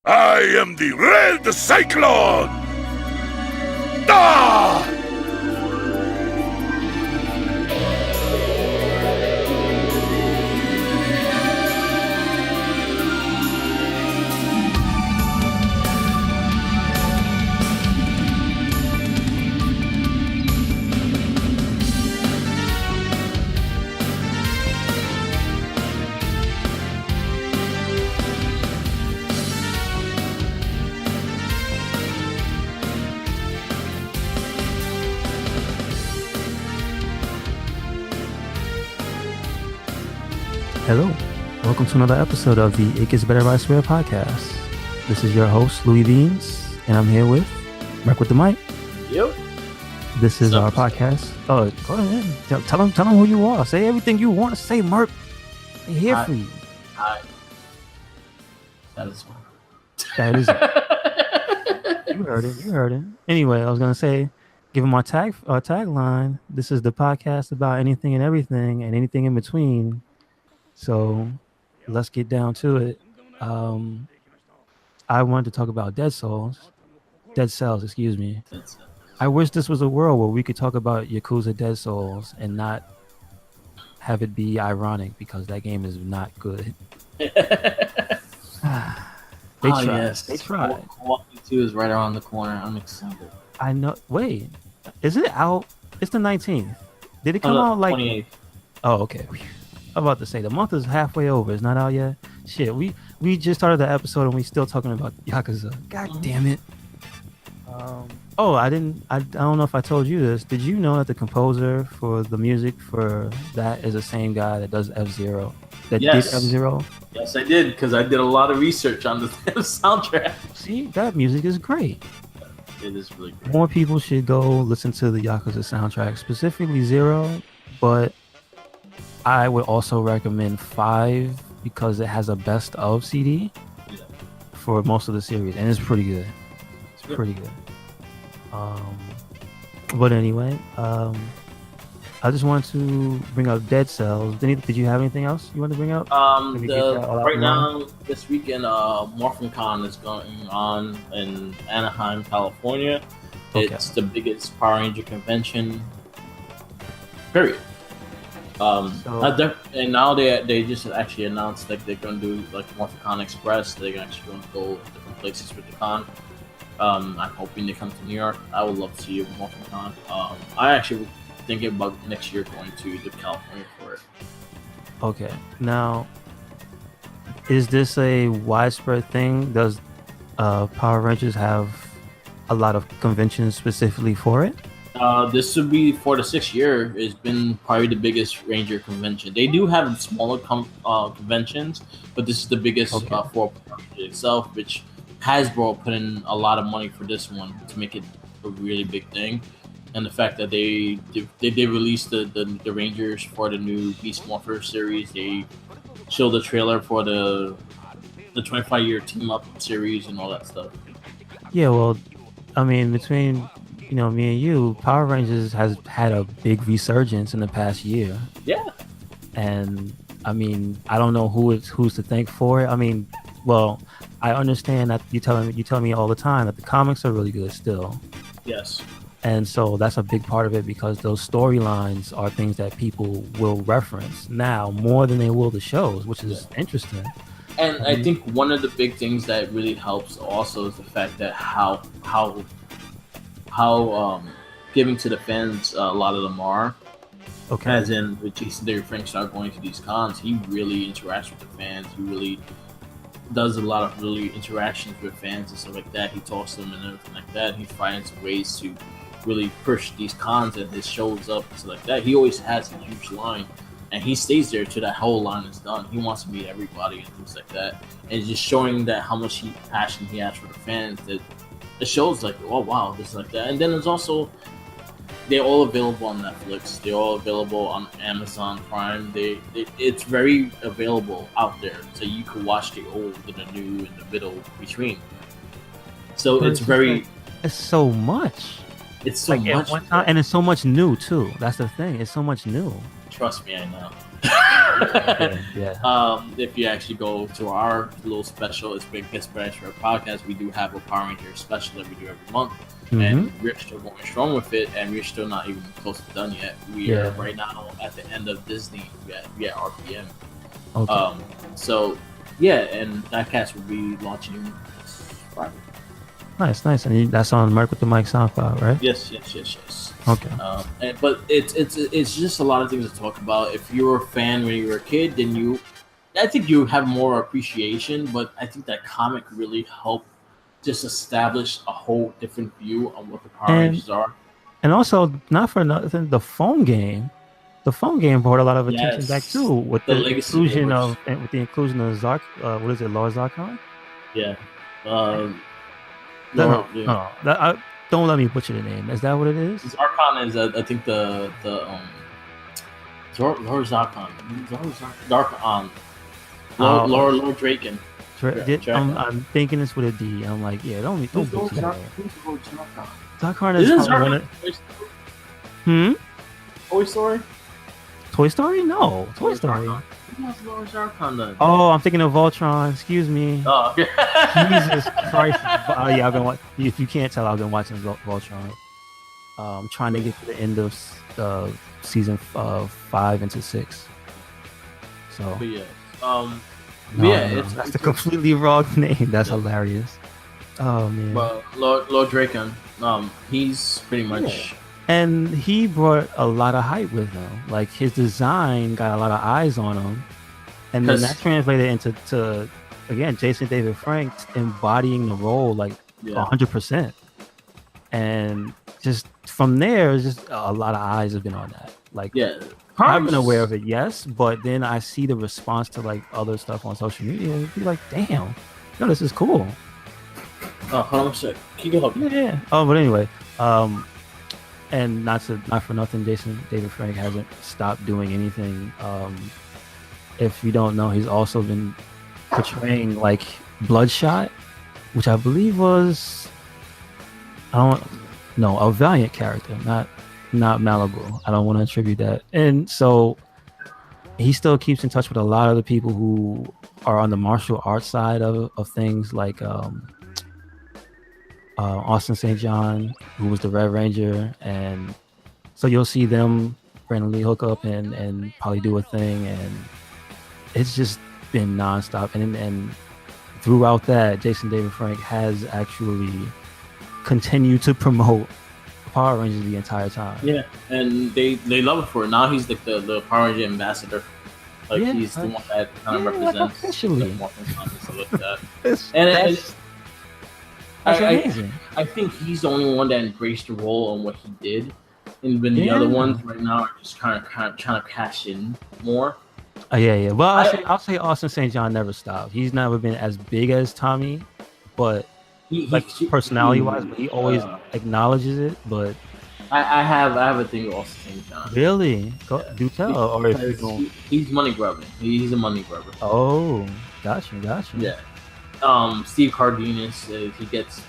I am the Red Cyclone! Ah! Hello, welcome to another episode of the It Gets Better by Swear podcast. This is your host, Louis Beans, and I'm here with Merc with the mic. Yep. This is our podcast. Oh, go ahead. Tell them who you are. Say everything you want to say, Merc. They're here for you. Hi. That is one. That is it. You heard it. Anyway, I was going to say, given my tagline, this is the podcast about anything and everything and anything in between. So let's get down to it. I wanted to talk about Dead Cells, excuse me. I wish this was a world where we could talk about Yakuza Dead Souls and not have it be ironic because that game is not good. They tried. Yes. They tried. Walking 2 is right around the corner. I'm excited. I know. Wait, is it out? It's the 19th. Did it come out like 28th? Oh, okay. I'm about to say the month is halfway over. It's not out yet. Shit, we just started the episode and we still talking about Yakuza. God damn it. I don't know if I told you this. Did you know that the composer for the music for that is the same guy that does F-Zero? Did F-Zero? Yes, I did, because I did a lot of research on the soundtrack. See, that music is great. It is really great. More people should go listen to the Yakuza soundtrack, specifically Zero, but I would also recommend 5 because it has a best of CD for most of the series, and it's pretty good. It's pretty good. But anyway, I just wanted to bring up Dead Cells. Did you have anything else you want to bring up? Right now, this weekend, PowerMorphicon is going on in Anaheim, California. Okay. It's the biggest Power Ranger convention. Period. And now they just actually announced that they're going to do like Morphicon Express. They're actually going to go different places with the con. I'm hoping they come to New York. I would love to see Morphicon. I actually thinking about next year going to California for it. Okay. Now, is this a widespread thing? Does Power Rangers have a lot of conventions specifically for it? This would be for the 6th year. It's been probably the biggest Ranger convention. They do have smaller conventions, but this is the biggest for Power Ranger itself, which Hasbro put in a lot of money for this one to make it a really big thing. And the fact that they released the Rangers for the new Beast Morpher series. They showed the trailer for the 25-year team up series and all that stuff. Yeah, well, I mean, between me and you, Power Rangers has had a big resurgence in the past year. Yeah. And I mean, I don't know who's to thank for it. I mean, well, I understand that you tell me all the time that the comics are really good still. Yes. And so that's a big part of it because those storylines are things that people will reference now more than they will the shows, which is interesting. And I think one of the big things that really helps also is the fact that how giving to the fans a lot of them are. Okay. As in, with Jason David Frank start going to these cons, he really interacts with the fans. He really does a lot of really interactions with fans and stuff like that. He talks to them and everything like that. He finds ways to really push these cons and his shows up and stuff like that. He always has a huge line, and he stays there till that whole line is done. He wants to meet everybody and things like that, and just showing that how much passion he has for the fans. That it shows like, oh wow, this is like that. And then there's also, they're all available on Netflix. They're all available on Amazon Prime. It's very available out there, so you can watch the old and the new and the middle between. So it's very. It's so much. It's so like much, and it's so much new too. That's the thing. It's so much new. Trust me, I know. If you actually go to our little special, it's Big Guest Branch for our podcast, we do have a Power Ranger special that we do every month. And we're still going strong with it, and we're still not even close to done yet. We are right now at the end of Disney. We at RPM. Okay. So, yeah, and that cast will be launching Friday. Nice. And that's on Merc with the Mic SoundCloud, right? Yes. Okay. But it's just a lot of things to talk about. If you were a fan when you were a kid, then I think you have more appreciation. But I think that comic really helped just establish a whole different view on what the Power Rangers are. And also, not for nothing, the phone game brought a lot of attention back too, with the inclusion of Zark. What is it, Lord Zarkon? Yeah. No. Don't let me butcher the name. Is that what it is? Zarkon is, I think the Lord Zarkon. Lord Draken. I'm thinking it's with a D. I'm like, yeah, don't butcher that. Who's Zarkon? Zarkon is one of. Toy Story? Toy Story? No, Toy Story. Lord Zarkon then? Oh, I'm thinking of Voltron. Excuse me. Oh, okay. Jesus Christ! Yeah, if you can't tell, I've been watching Voltron. I'm trying to get to the end of season 5 into 6. So. But yeah. That's the completely wrong name. That's hilarious. Oh man. Well, Lord Draken, he's pretty much. Yeah. And he brought a lot of hype with him. Like his design got a lot of eyes on him, and then that translated into again Jason David Frank embodying the role 100%. And just from there, just a lot of eyes have been on that. I've been aware of it, yes, but then I see the response to other stuff on social media and be like, damn, this is cool. Oh, hold on a sec. Keep it up. Yeah. Oh, but anyway, and not for nothing, Jason David Frank hasn't stopped doing anything. If you don't know, he's also been portraying Bloodshot, which I believe was a Valiant character, not Malibu. I don't want to attribute that. And so he still keeps in touch with a lot of the people who are on the martial arts side of things, like Austin St. John, who was the Red Ranger, and so you'll see them randomly hook up and probably do a thing, and it's just been nonstop. And throughout that, Jason David Frank has actually continued to promote Power Rangers the entire time. Yeah, and they love it for it. Now he's the Power Ranger ambassador. He's the one that kind of represents officially. That's amazing. I think he's the only one that embraced the role and what he did, and then the other ones right now are just kind of trying to cash in more. Yeah. Well, I'll say Austin St. John never stopped. He's never been as big as Tommy, but personality-wise, but he always acknowledges it. But I have a thing with Austin St. John. Really? Do tell. Or if he's money grubbing. He's a money grubber. Oh, gotcha. Yeah. Steve Cardenas, he gets.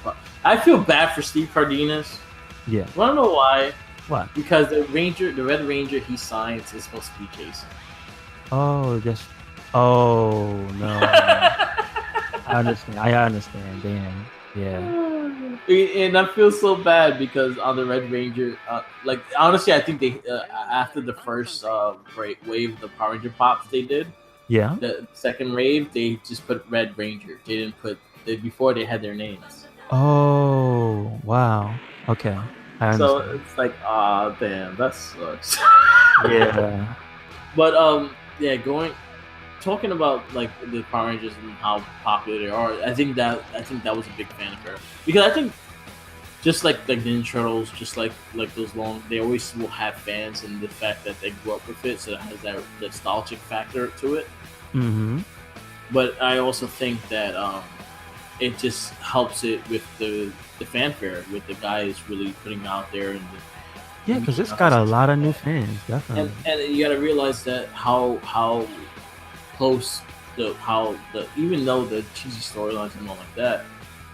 I feel bad for Steve Cardenas. Yeah. Want to know why? Why? Because the Red Ranger he signs is supposed to be Jason. Oh, no. I understand. Damn. Yeah. And I feel so bad because on the Red Ranger, honestly, I think they after the first wave of the Power Ranger pops they did. Yeah. The second wave, they just put Red Ranger. They didn't put before they had their names. Oh wow. Okay. I understand. So it's damn, that sucks. Yeah. But talking about the Power Rangers and how popular they are, I think that was a big fanfare because I think just like Ninja Turtles, just like those they always will have fans, and the fact that they grew up with it, so it has that nostalgic factor to it. Mm-hmm. But I also think that it just helps it with the fanfare, with the guys really putting out there and because it's got a lot of new fans, definitely. And you got to realize that how close even though the cheesy storylines and all like that,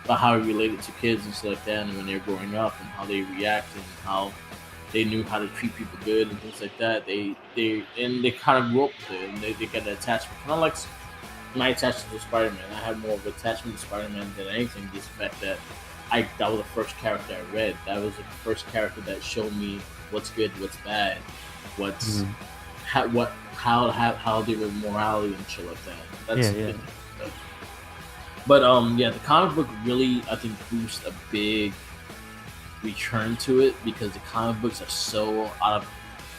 but how it related to kids and stuff like that, and when they're growing up and how they react and how They knew how to treat people good and things like that. They kind of grew up with it, and they got an attachment. Kind of like my attachment to Spider-Man. I have more of an attachment to Spider-Man than anything. Just the fact that that was the first character I read. That was the first character that showed me what's good, what's bad, what's how they were morality and shit like that. That's good. But the comic book really, I think, boosts a big return to it because the comic books are so out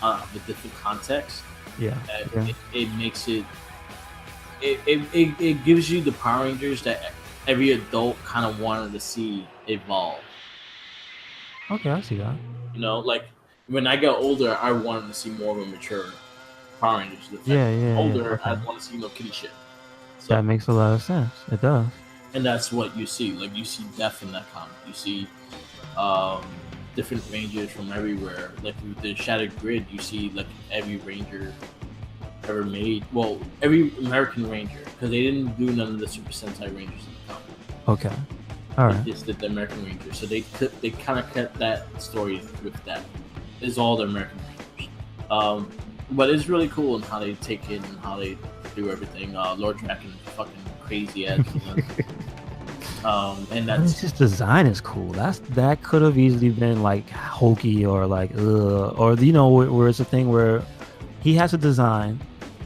of a different context. It makes it gives you the Power Rangers that every adult kind of wanted to see evolve. Okay, I see that. You know, like when I got older, I wanted to see more of a mature Power Rangers. Older, I want to see no kitty shit. So, that makes a lot of sense. It does. And that's what you see. Like you see Death in that comic. You see different Rangers from everywhere. Like with the Shattered Grid, you see like every Ranger ever made. Well, every American Ranger, because they didn't do none of the Super Sentai Rangers in the comic. Okay. All right. They just did the American Ranger. So they kind of kept that story with that. It's all the American Rangers. But it's really cool in how they take it and how they do everything. Lord Draken is fucking crazy ass. And that's his design is cool. That could have easily been like hokey or like or where it's a thing where he has a design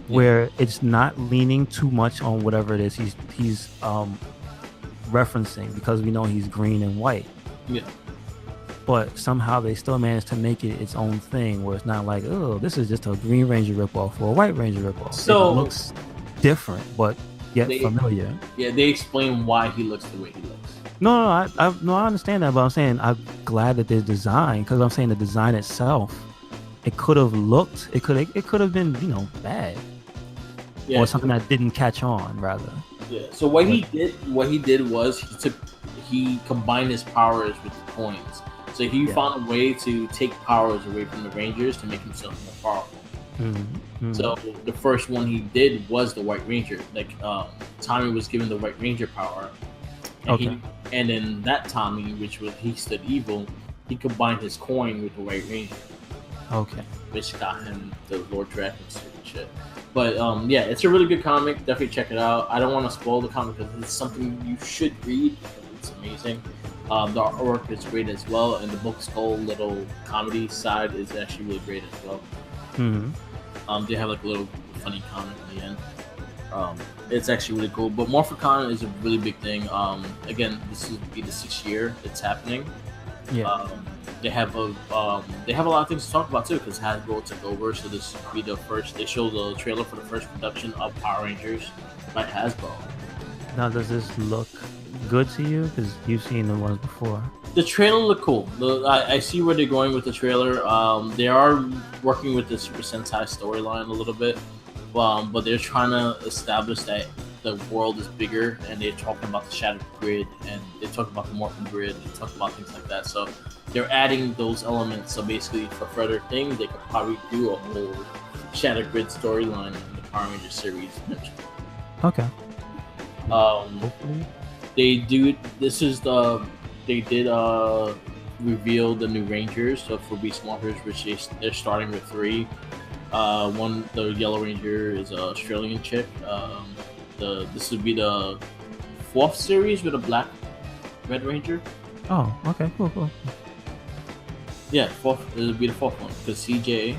where it's not leaning too much on whatever it is he's referencing, because we know he's green and white. Yeah. But somehow they still managed to make it its own thing where it's not like, oh, this is just a Green Ranger ripoff or a White Ranger ripoff. So it looks different, but yet familiar. Yeah, they explain why he looks the way he looks. No, I understand that, but I'm saying I'm glad that there's design, because I'm saying the design itself, it could have been bad, or something that didn't catch on rather. Yeah. So what he did was he combined his powers with the coins. So he found a way to take powers away from the Rangers to make himself more powerful. Mm-hmm. So the first one he did was the White Ranger. Like Tommy was given the White Ranger power, and then that Tommy, he stood evil, he combined his coin with the White Ranger. Okay. Which got him the Lord Draken suit and shit. But it's a really good comic. Definitely check it out. I don't want to spoil the comic because it's something you should read. It's amazing. The artwork is great as well, and the book's whole little comedy side is actually really great as well. Mm-hmm. They have like a little funny comment at the end. It's actually really cool. But Morphicon is a really big thing. Again, this will be the 6th year it's happening. Yeah. They have a lot of things to talk about too, because Hasbro took over. So this will be the first. They showed the trailer for the first production of Power Rangers by Hasbro. Now, does this look good to you? Because you've seen the ones before. The trailer looked cool. I see where they're going with the trailer. They are working with the Super Sentai storyline a little bit, but they're trying to establish that the world is bigger, and they're talking about the Shattered Grid, and they're talking about the Morphin Grid, and talking about things like that. So they're adding those elements. So basically, for further things, they could probably do a whole Shattered Grid storyline in the Power Rangers series. Okay. They did reveal the new Rangers. So for Beast Morphers, which they're starting with 3. The Yellow Ranger is an Australian chick. This would be the 4th series with a Red Ranger. Oh, okay, cool. Yeah, 4th. It would be the 4th one because CJ,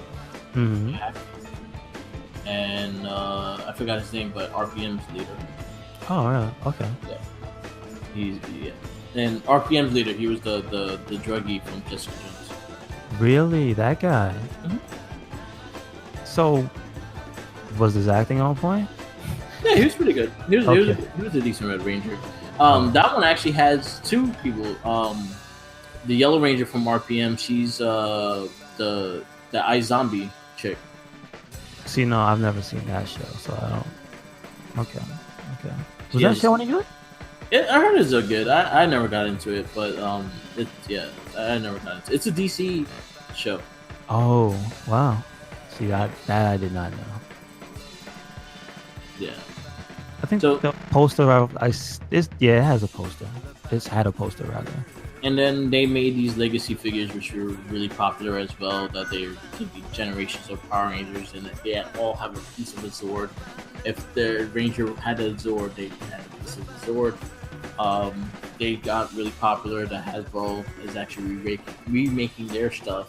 and I forgot his name, but RPM's leader. Oh, really? Okay. Yeah. And RPM's leader, he was the druggie from Jessica Jones. Really? That guy? Mm-hmm. So, was his acting on point? Yeah, he was pretty good. He was a decent Red Ranger. That one actually has 2 people. The Yellow Ranger from RPM, she's the iZombie chick. See, no, I've never seen that show, so I don't. Okay. Was that show any good? I heard it's good. I never got into it, but I never got into it. It's a DC show. Oh, wow. See, that I did not know. Yeah. I think the poster, it has a poster. It's had a poster, rather. And then they made these legacy figures, which were really popular as well. That they could be generations of Power Rangers, and they all have a piece of a Zord. If the Ranger had a Zord, they had a piece of the Zord. They got really popular. That Hasbro is actually remaking their stuff.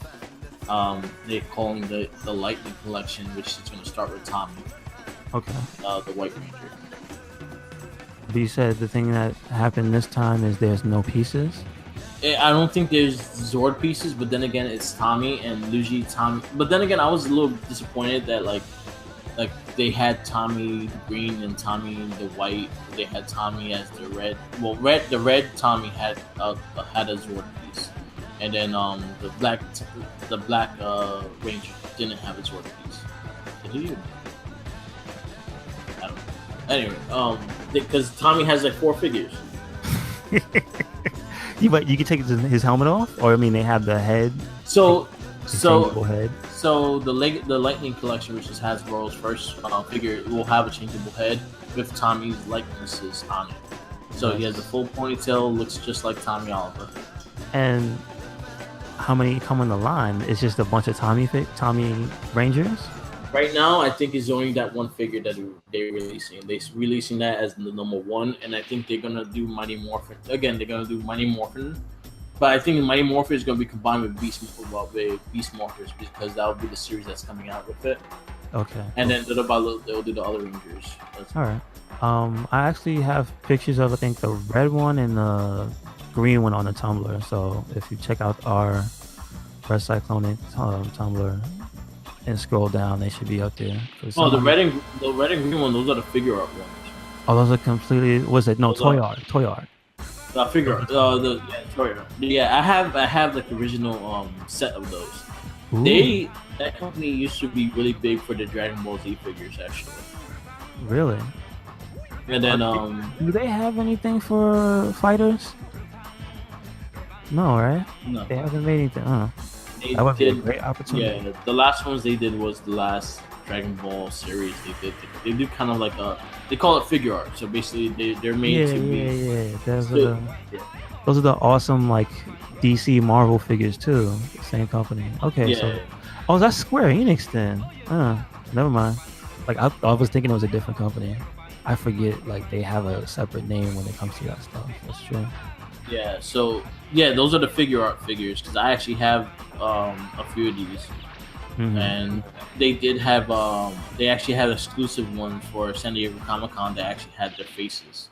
They're calling the Lightning Collection, which is going to start with Tommy, Okay. the White Ranger. But you said the thing that happened this time is there's no pieces. I don't think there's Zord pieces, but then again, it's Tommy and Luigi. Tommy, but then again, I was a little disappointed that like they had Tommy green and Tommy the white. They had Tommy as the red. Well, the red Tommy had a Zord piece, and then the black Ranger didn't have a Zord piece. Did he? I don't know. Anyway, because Tommy has like 4 figures. But you can take his helmet off, or I mean, they have the head. So Head. So the Lightning Collection, which is Hasbro's first figure, will have a changeable head with Tommy's likenesses on it. So he has a full ponytail, looks just like Tommy Oliver. And how many come in the line? It's just a bunch of Tommy Rangers. Right now, I think it's only that one figure that they're releasing. They're releasing that as the number 1, and I think they're gonna do Mighty Morphin. Again, they're gonna do Mighty Morphin, but I think Mighty Morphin is gonna be combined with Beast Morphers, because that will be the series that's coming out with it. Okay. And then they'll do the other Rangers. All right. I actually have pictures of, I think, the red one and the green one on the Tumblr. So if you check out our RedCycloneInc Tumblr and scroll down, they should be up there. The red and green one, those are the figure art ones. Oh, those are completely. Was it no toy art? Toy art. Figure art. Toy art. Yeah, I have like the original set of those. Ooh. That company used to be really big for the Dragon Ball Z figures, actually. Really? And then do they have anything for fighters? No, right? No. They haven't made anything. That would be a great opportunity. Yeah, the last ones they did was the last Dragon Ball series they did. They do kind of like they call it figure art. So basically, they're made to be. Yeah. Those are the awesome like DC Marvel figures too. Same company. Okay, Yeah. so that's Square Enix then. Never mind. Like I was thinking it was a different company. I forget like they have a separate name when it comes to that stuff. That's true. Yeah. So those are the figure art figures, because I actually have a few of these. Mhm. And they did have they actually had exclusive ones for San Diego Comic-Con that actually had their faces.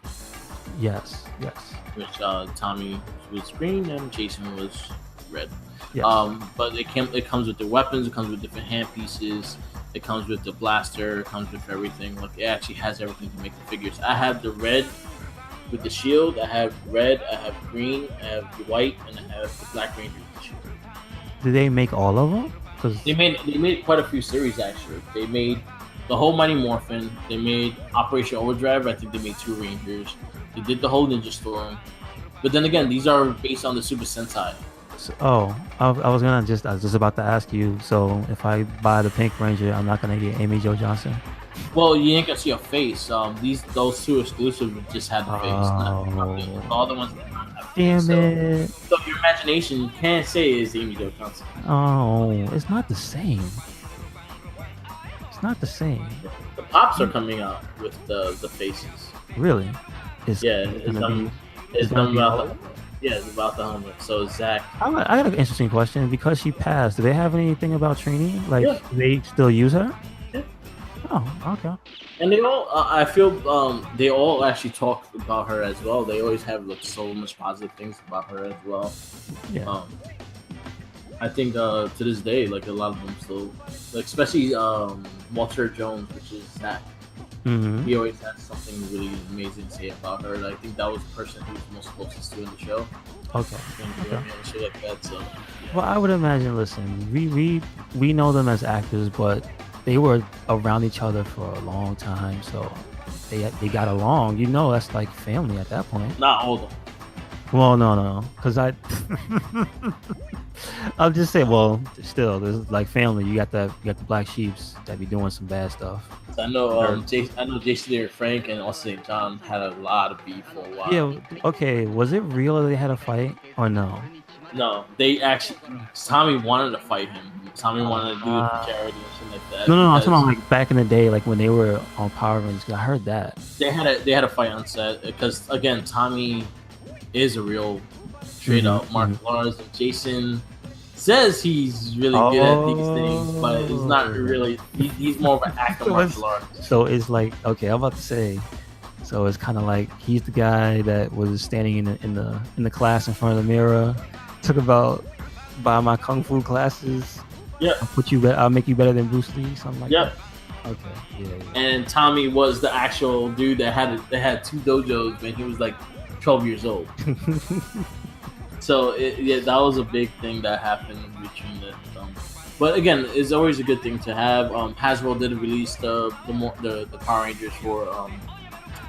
Yes. Which Tommy was green and Jason was red. Yes. But it comes with the weapons, it comes with different hand pieces, it comes with the blaster, it comes with everything. Like it actually has everything to make the figures. I have the red with the shield, I have red, I have green, I have the white, and I have the Black Ranger with the shield. Did they make all of them? Because They made quite a few series actually. They made the whole Mighty Morphin. They made Operation Overdrive. I think they made 2 Rangers. They did the whole Ninja Storm. But then again, these are based on the Super Sentai. I was just about to ask you. So if I buy the Pink Ranger, I'm not gonna get Amy Jo Johnson. Well, you ain't gonna see a face. Those 2 exclusives just had the face. All the ones that don't have a face. Damn it! So your imagination, you can't say is Amy Jo Johnson. Oh, it's not the same. It's not the same. The pops are coming out with the faces. Really? It's about the helmet. So Zach. I got an interesting question. Because she passed, do they have anything about Trini? Like, Yeah. do they still use her? Yeah. Oh, okay. And they all, I feel, they all actually talk about her as well. They always have like so much positive things about her as well. Yeah. I think to this day, like a lot of them still, like especially Walter Jones, which is Zach. Mm-hmm. He always has something really amazing to say about her. And I think that was the person who was most closest to in the show. Okay. And shit like that. So. Well, I would imagine. Listen, we know them as actors, but they were around each other for a long time, so they got along. You know, that's like family at that point. Not all of them. Well, no, because I'm just saying. Well, still, there's like family. You got the black sheeps that be doing some bad stuff. I know, Jason and Frank and also St. John had a lot of beef for a while. Yeah. Okay. Was it real that they had a fight or no? No, they actually. Tommy wanted to fight him. Tommy wanted to do it for charity and shit like that. No. I'm talking about like back in the day, like when they were on Power Rangers. 'Cause I heard that They had a fight on set because again, Tommy is a real straight up martial artist, and Jason says he's really good at these things, but it's not really. He's more of an active martial artist. So it's like, okay, I'm about to say. So it's kind of like he's the guy that was standing in the class in front of the mirror, took about buy my kung fu classes. Yeah, I'll make you better than Bruce Lee, something like that. Okay, yeah. And Tommy was the actual dude that had 2 dojos when he was like 12 years old. So that was a big thing that happened between the. But again, it's always a good thing to have. Hasbro did release the Power Rangers for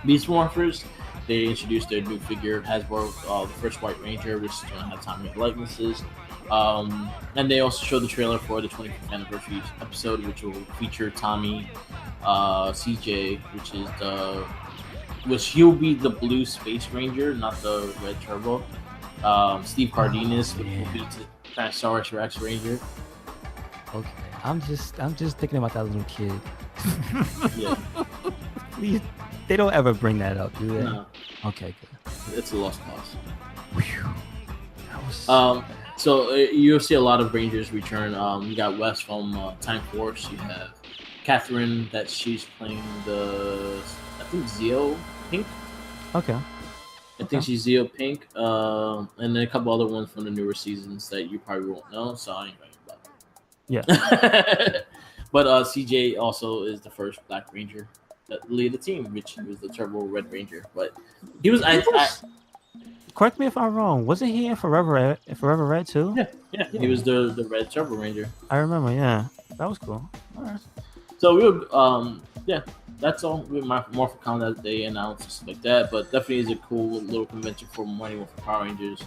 Beast Morphers. They introduced their new figure, Hasbro, the first White Ranger, which is going to have Tommy likenesses. And they also showed the trailer for the 25th anniversary episode, which will feature Tommy, CJ, which he'll be the blue Space Ranger, not the red Turbo. Steve Cardenas will be the Tyrannosaurus Rex Ranger. Okay, I'm just thinking about that little kid. Yeah. Please, they don't ever bring that up, do they? No. Okay, good. It's a lost cause. Whew. That was... So you'll see a lot of Rangers return. You got Wes from Time Force. You have Catherine that she's playing I think Zeo Pink. Okay. I think she's Zeo Pink. And then a couple other ones from the newer seasons that you probably won't know. So I ain't going about it. Yeah. But CJ also is the first Black Ranger that lead the team, which was the Turbo Red Ranger. But he was. Correct me if I'm wrong. Wasn't he in Forever Red too? Yeah. He was the Red Turbo Ranger. I remember. Yeah, that was cool. All right. So we would, that's all with my Morphicon that they announced, stuff like that. But definitely is a cool little convention for Mighty Morphin Power Rangers.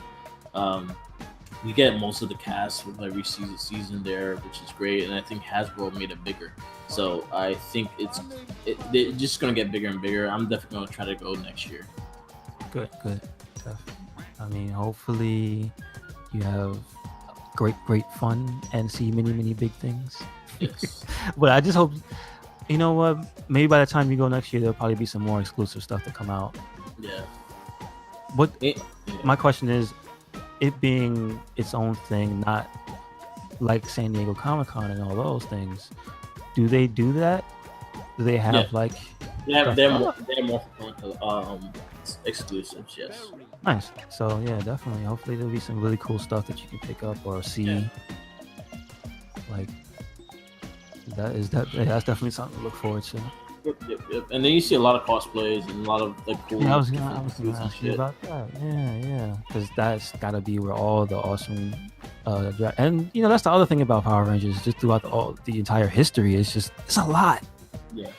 You get most of the cast with every season there, which is great. And I think Hasbro made it bigger. So I think they're just gonna get bigger and bigger. I'm definitely gonna try to go next year. Good. I mean, hopefully you have great fun and see many big things. Yes. But I just hope, you know what, maybe by the time you go next year, there'll probably be some more exclusive stuff to come out. Yeah. My question is, it being its own thing, not like San Diego Comic-Con and all those things, do they do that? Do they have they're more exclusives, yes. Nice. So yeah, definitely. Hopefully there'll be some really cool stuff that you can pick up or see. Yeah. Like that's definitely something to look forward to. Yep. And then you see a lot of cosplays and a lot of like cool. Yeah, I was gonna ask you about that. Yeah. Because that's gotta be where all the awesome and that's the other thing about Power Rangers. Just throughout the entire history, it's a lot. Yeah.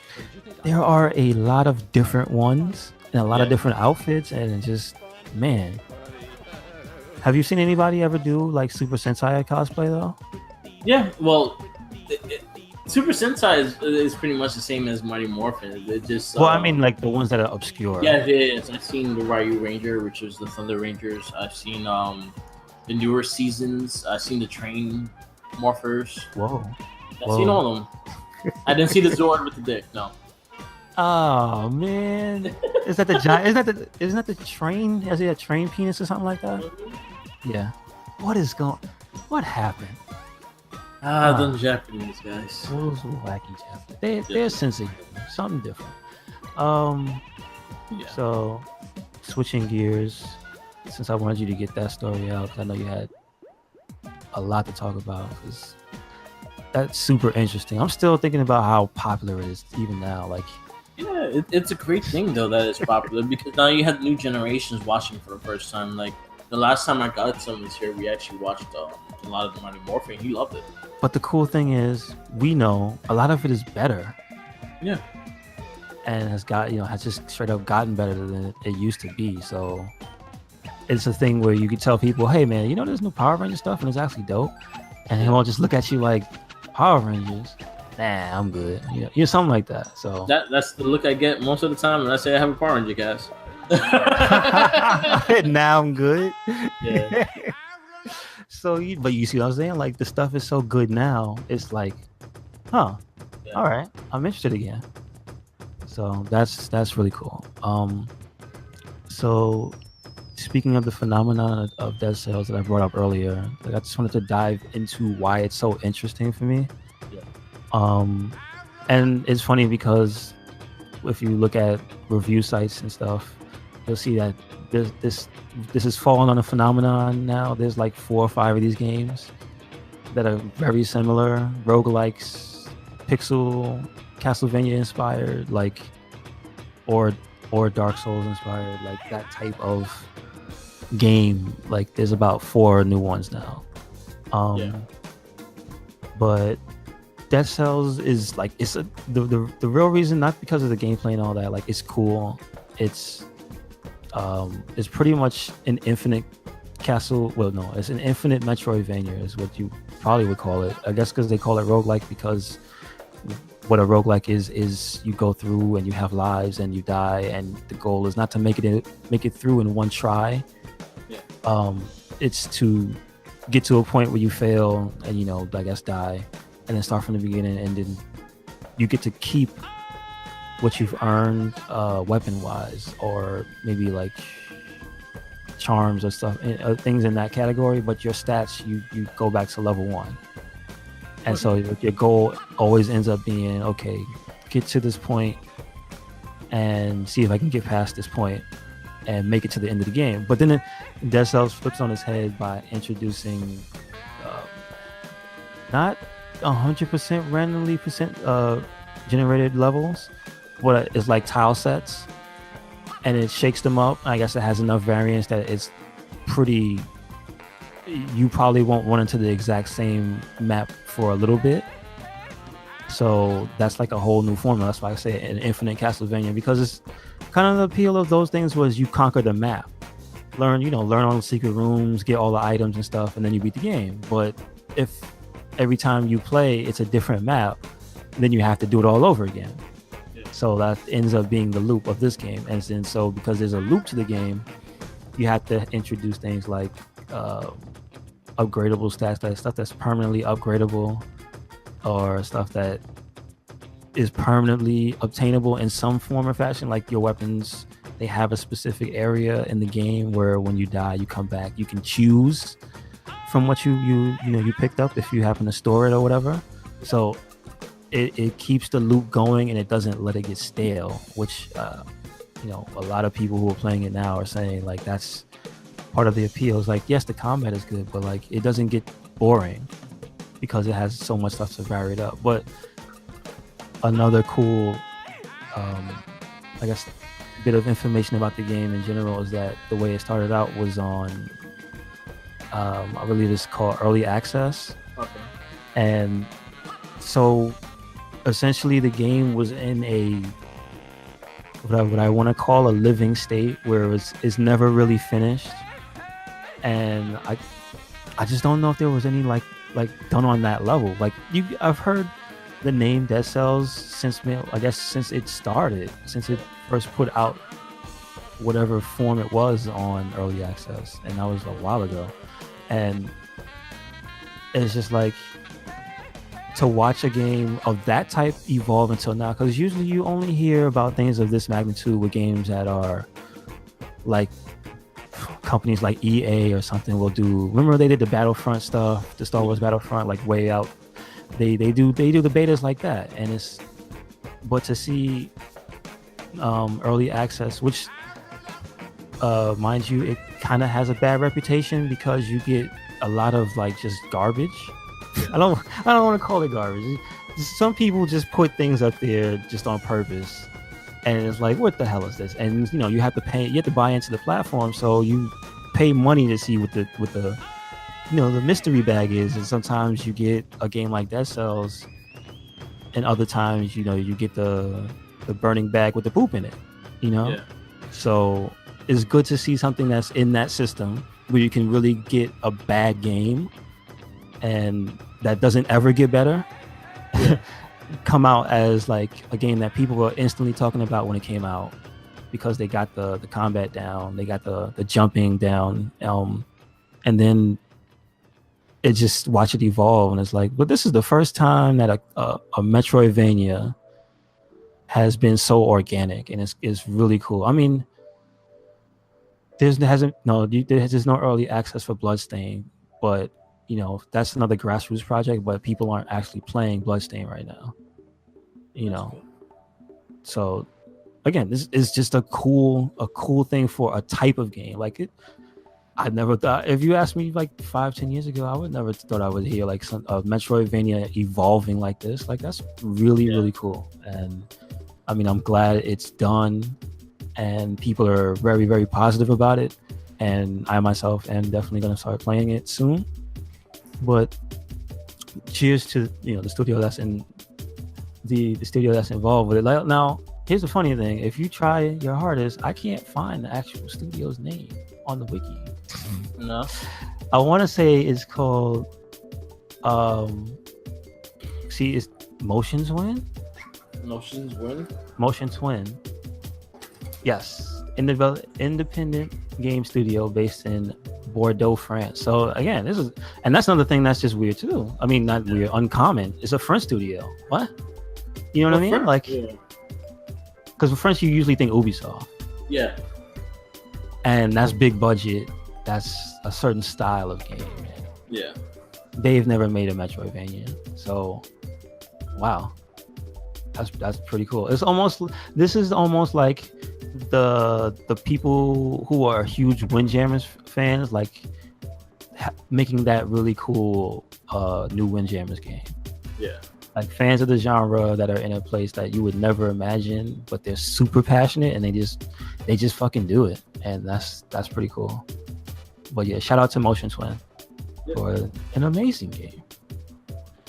There are a lot of different ones and a lot of different outfits, and it's just, man. Have you seen anybody ever do like Super Sentai cosplay though? Yeah, well, Super Sentai is pretty much the same as Mighty Morphin. It just I mean like the ones that are obscure. Yeah, it is. I've seen the Ryu Ranger, which is the Thunder Rangers. I've seen the newer seasons. I've seen the Train Morphers. Whoa. I've seen all of them. I didn't see the Zord with the dick. No. Oh man, is that the giant? Isn't that the train? Has he a train penis or something like that? Yeah. What happened? The Japanese guys. Those wacky Japanese. They're sensitive. Something different. So switching gears, since I wanted you to get that story out, because I know you had a lot to talk about. That's super interesting. I'm still thinking about how popular it is even now. Like. Yeah, it's a great thing though that it's popular because now you have new generations watching for the first time. Like the last time I got some was here, we actually watched a lot of the Mighty Morphin. He loved it. But the cool thing is, we know a lot of it is better. Yeah. And has just straight up gotten better than it used to be. So it's a thing where you can tell people, hey man, you know there's new Power Ranger stuff and it's actually dope, and they won't just look at you like Power Rangers. Nah, I'm good. You know, something like that. So that's the look I get most of the time when I say I have a Power Ranger cast. now I'm good. Yeah. So, but you see what I'm saying? Like the stuff is so good now. It's like, huh? Yeah. All right, I'm interested again. So that's really cool. So speaking of the phenomenon of dead cells that I brought up earlier, like I just wanted to dive into why it's so interesting for me. Yeah. And it's funny because if you look at review sites and stuff, you'll see that this is falling on a phenomenon now. There's like 4 or 5 of these games that are very similar, roguelikes, pixel, Castlevania inspired, like or Dark Souls inspired, like that type of game. Like there's about 4 new ones now. But Dead Cells is like the real reason, not because of the gameplay and all that. Like it's cool. It's pretty much an infinite castle. Well, no, it's an infinite Metroidvania is what you probably would call it. I guess because they call it roguelike, because what a roguelike is you go through and you have lives and you die, and the goal is not to make it through in one try. Yeah. It's to get to a point where you fail and I guess die, and then start from the beginning, and then you get to keep what you've earned weapon wise, or maybe like charms or stuff, things in that category, but your stats you go back to level 1. And so your goal always ends up being, okay, get to this point and see if I can get past this point and make it to the end of the game. But then Dead Cells flips on its head by introducing not 100% randomly generated levels, but it's like tile sets, and it shakes them up. I guess it has enough variance that it's pretty. You probably won't run into the exact same map for a little bit. So that's like a whole new formula. That's why I say an infinite Castlevania, because it's kind of the appeal of those things was you conquer the map, learn all the secret rooms, get all the items and stuff, and then you beat the game. But if every time you play it's a different map, then you have to do it all over again. So that ends up being the loop of this game. And then so because there's a loop to the game, you have to introduce things like upgradable stats, that stuff that's permanently upgradable, or stuff that is permanently obtainable in some form or fashion. Like your weapons, they have a specific area in the game where when you die you come back, you can choose from what you picked up if you happen to store it or whatever. So it keeps the loop going and it doesn't let it get stale, which a lot of people who are playing it now are saying like that's part of the appeal. Is like, yes, the combat is good, but like it doesn't get boring because it has so much stuff to vary it up. But another cool I guess bit of information about the game in general is that the way it started out was on I believe it's called early access. Okay. And so essentially the game was in a what I want to call a living state, where it's never really finished. And I just don't know if there was any like done on that level. Like I've heard the name Dead Cells since it started, since it first put out whatever form it was on early access, and that was a while ago. And it's just like to watch a game of that type evolve until now, because usually you only hear about things of this magnitude with games that are like companies like EA or something will do. Remember they did the Battlefront stuff, the Star Wars Battlefront, like way out. They do the betas like that, and but to see early access, which mind you, it kind of has a bad reputation because you get a lot of like just garbage. I don't want to call it garbage. Some people just put things up there just on purpose, and it's like, what the hell is this? And you have to buy into the platform, so you pay money to see what the the mystery bag is. And sometimes you get a game like Dead Cells, and other times you get the burning bag with the poop in it. Yeah. So it's good to see something that's in that system where you can really get a bad game and that doesn't ever get better come out as like a game that people were instantly talking about when it came out because they got the combat down, they got the jumping down, and then it just watch it evolve, and it's like, but this is the first time that a Metroidvania has been so organic, and it's really cool. I mean, there's no early access for Bloodstain, but you know, that's another grassroots project, but people aren't actually playing Bloodstain right now, you know. So again, this is just a cool thing for a type of game. Like it, I never thought, if you asked me like 5-10 years ago, I would never thought I would hear like a Metroidvania evolving like this. Like that's really cool. And I mean, I'm glad it's done and people are very, very positive about it. And I myself am definitely going to start playing it soon. But cheers to, you know, the studio that's in the studio that's involved with it. Like, now, here's the funny thing: if you try your hardest, I can't find the actual studio's name on the wiki. No, I want to say it's called. See, it's Motion Twin. Motion Twin. Yes, independent game studio based in Bordeaux, France. So again, that's another thing that's just weird too. I mean, not weird, uncommon. It's a French studio. What? You know what I mean? Like, because with French, you usually think Ubisoft. Yeah. And that's big budget. That's a certain style of game. Yeah. They've never made a Metroidvania. So, wow. That's pretty cool. This is almost like the people who are huge Windjammers fans, like making that really cool new Windjammers game. Yeah. Like fans of the genre that are in a place that you would never imagine, but they're super passionate and they just fucking do it, and that's pretty cool. But yeah, shout out to Motion Twin for an amazing game.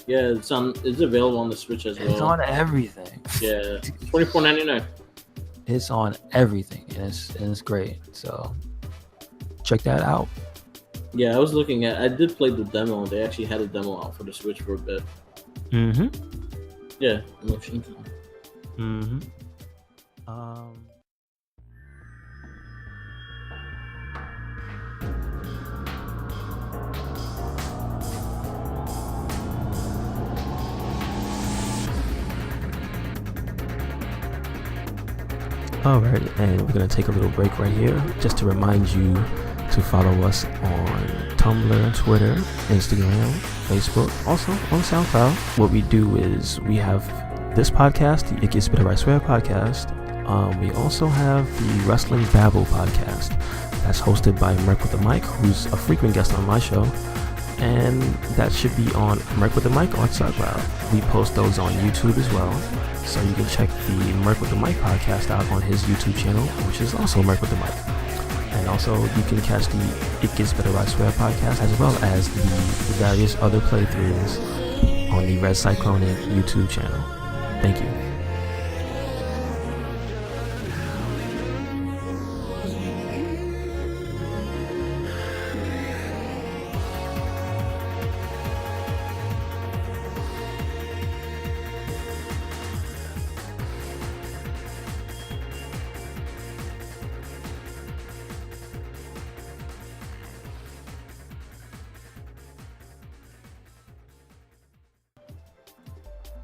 Yeah, it's available on the Switch as well. It's on everything. Yeah, $24.99. It's on everything, and it's great. So check that out. Yeah, I was looking at. I did play the demo. They actually had a demo out for the Switch for a bit. Mm-hmm. Yeah, Motion. Mm-hmm. All right, and we're gonna take a little break right here, just to remind you to follow us on Tumblr, Twitter, Instagram, Facebook, also on SoundCloud. What we do is we have this podcast, the It Gets Better I Swear podcast. We also have the Wrestling Babble podcast that's hosted by Merc with the Mic, who's a frequent guest on my show, and that should be on Merc with the Mic on SoundCloud. We post those on YouTube as well, so you can check the Merc with the Mic podcast out on his YouTube channel, which is also Merc with the Mic. And also, you can catch the It Gets Better I Swear podcast, as well as the various other playthroughs on the RedCycloneInc YouTube channel. Thank you.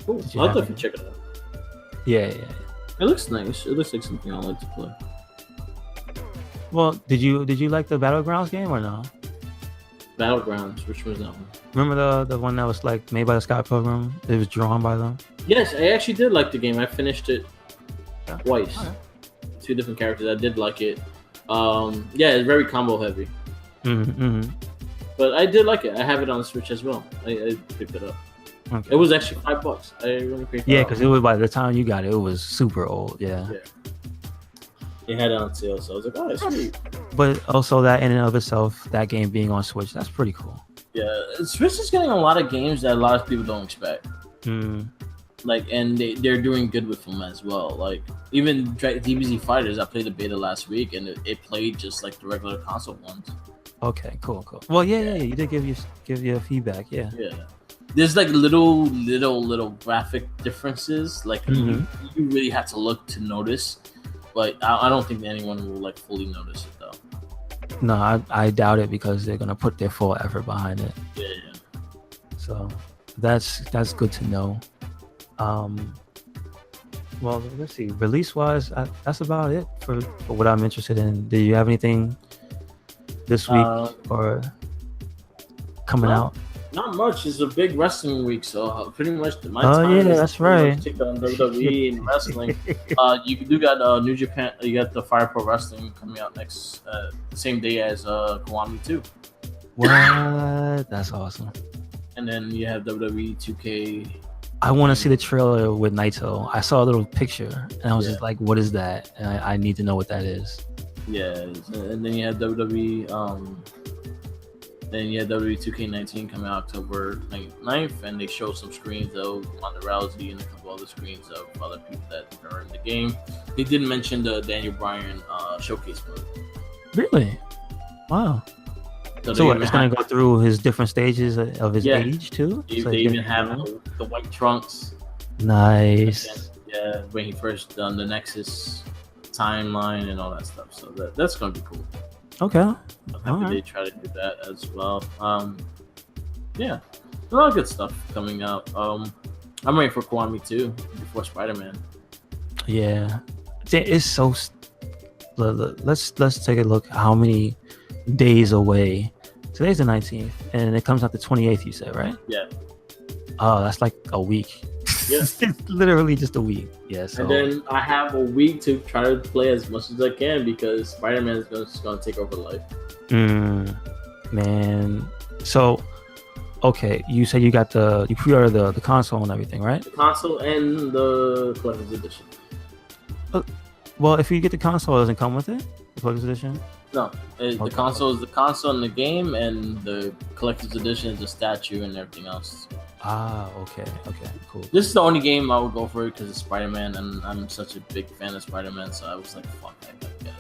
Cool. I'll definitely check it out. Yeah. It looks nice. It looks like something I like to play. Well, did you like the Battlegrounds game or no? Battlegrounds, which was that one? Remember the one that was like made by the Scott Pilgrim? It was drawn by them. Yes, I actually did like the game. I finished it twice. Okay. 2 different characters. I did like it. Yeah, it's very combo heavy. Mm-hmm. But I did like it. I have it on the Switch as well. I picked it up. Okay. It was actually $5. I really paid. Yeah, because it was, by the time you got it, it was super old. Yeah. They had it on sale, so I was like, oh, that's sweet. But also that in and of itself, that game being on Switch, that's pretty cool. Yeah, Switch is getting a lot of games that a lot of people don't expect. Like, and they're doing good with them as well. Like, even DBZ Fighters, I played the beta last week, and it played just like the regular console ones. Okay, cool. Well, yeah. You did give your feedback. Yeah. There's like little graphic differences. Like you really have to look to notice. But I don't think anyone will like fully notice it though. No, I doubt it because they're gonna put their full effort behind it. Yeah. So that's good to know. Well, let's see. Release wise, that's about it for what I'm interested in. Do you have anything this week or coming out? Not much. It's a big wrestling week, so pretty much my time. Oh yeah, that's right. Take on WWE and wrestling. You do got New Japan. You got the Fire Pro Wrestling coming out next the same day as Kiwami 2. What? That's awesome. And then you have WWE 2K. I want to see the trailer with Naito. I saw a little picture and I was just like, "What is that?" And I need to know what that is. Yeah, and then you have WWE. Then you have WWE 2K19 coming out October 9th, and they show some screens of Ronda Rousey and a couple other screens of other people that are in the game. They didn't mention the Daniel Bryan showcase mode. Really? Wow. So it's going to go through his different stages of his age too? They even have the white trunks. Nice. Yeah, when he first done the Nexus timeline and all that stuff. So that's going to be cool. Okay. I'm happy they try to do that as well. Yeah, a lot of good stuff coming out. I'm waiting for Kiwami 2 before Spider-Man. Yeah, it's so. Let's take a look. How many days away? Today's the 19th, and it comes out the 28th. You said, right? Yeah. Oh, that's like a week. Yeah. It's literally just a week. Yeah. So. And then I have a week to try to play as much as I can because Spider-Man is just going to take over life. Man. So, okay, you said you pre-ordered the console and everything, right? The console and the collector's edition. Well, if you get the console, it doesn't come with it? The collector's edition? No, the console is the console in the game, and the collector's edition is the statue and everything else. Ah, okay, cool. This is the only game I would go for because it's Spider-Man, and I'm such a big fan of Spider-Man, so I was like, fuck, I gotta get it.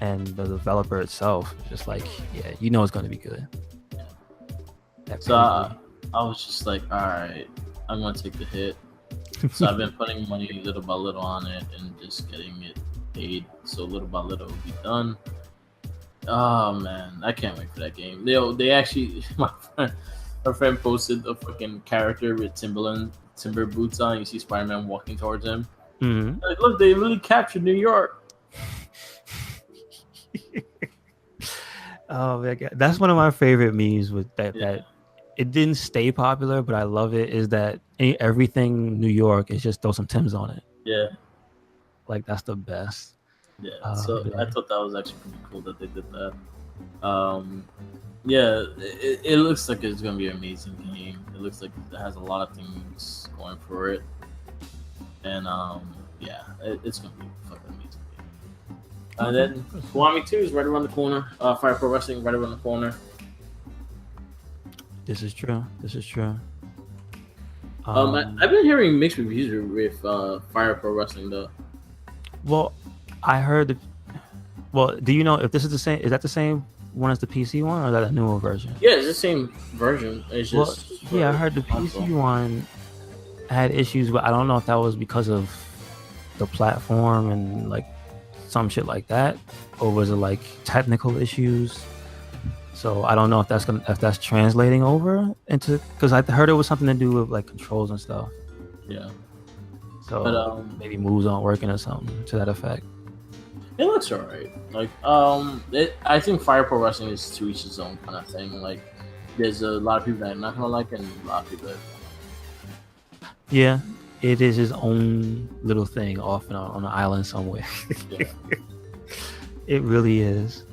And the developer itself, just like, yeah, you know it's going to be good. Yeah. So I was just like, all right, I'm going to take the hit. So I've been putting money little by little on it and just getting it paid. So little by little it'll be done. Oh man, I can't wait for that game. They actually, my friend posted a fucking character with timber boots on. You see Spider-Man walking towards him. Mm-hmm. Like, look, they really captured New York. Oh my god, that's one of my favorite memes with that. Yeah. That it didn't stay popular, but I love it. Is that everything New York is just throw some Timbs on it? Yeah, like that's the best. Yeah, so I thought that was actually pretty cool that they did that. Yeah, it looks like it's gonna be an amazing game. It looks like it has a lot of things going for it, and yeah, it's gonna be a fucking amazing game. And then Kiwami 2 is right around the corner. Fire Pro Wrestling right around the corner. This is true. I've been hearing mixed reviews with Fire Pro Wrestling though. Well, I heard. Well, do you know if this is the same? Is that the same one as the PC one, or is that a newer version? Yeah, it's the same version. It's just I heard the PC one had issues, but I don't know if that was because of the platform and like some shit like that, or was it like technical issues? So I don't know if that's translating over into, because I heard it was something to do with like controls and stuff. Yeah. So maybe moves aren't working or something to that effect. It looks alright. Like I think Fire Pro Wrestling is to each his own kind of thing. Like there's a lot of people that are not gonna like it, and a lot of people that. Yeah, it is his own little thing off on an island somewhere. Yeah. It really is.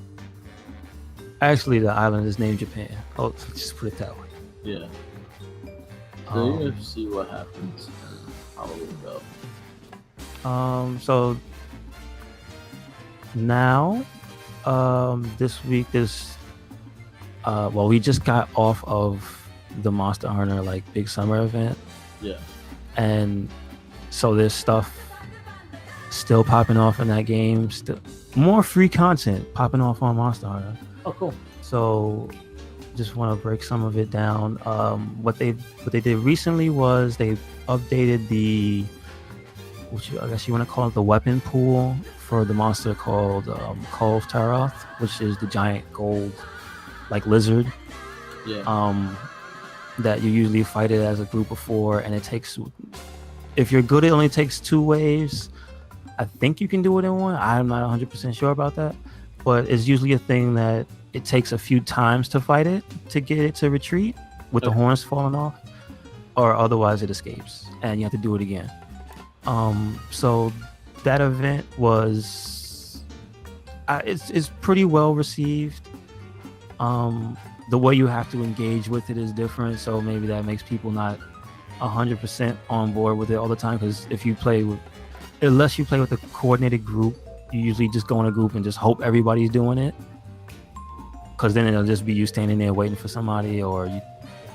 Actually, the island is named Japan. Oh, just put it that way. Yeah. So you have to see what happens and how it will go. So now, this week is, we just got off of the Monster Hunter like big summer event. Yeah. and so there's stuff still popping off in that game. Still more free content popping off on Monster Hunter. Oh, cool. So just want to break some of it down. What they did recently was they updated the, I guess you want to call it the weapon pool for the monster called Call of Taroth, which is the giant gold like lizard. Yeah. That you usually fight it as a group of 4, and it takes, if you're good, it only takes 2 waves. I think you can do it in 1. I'm not 100% sure about that, but it's usually a thing that it takes a few times to fight it to get it to retreat with the horns falling off, or otherwise it escapes and you have to do it again. So that event was it's pretty well received. The way you have to engage with it is different, so maybe that makes people not 100% on board with it all the time, because if you play with, unless you play with a coordinated group, you usually just go in a group and just hope everybody's doing it, because then it'll just be you standing there waiting for somebody, and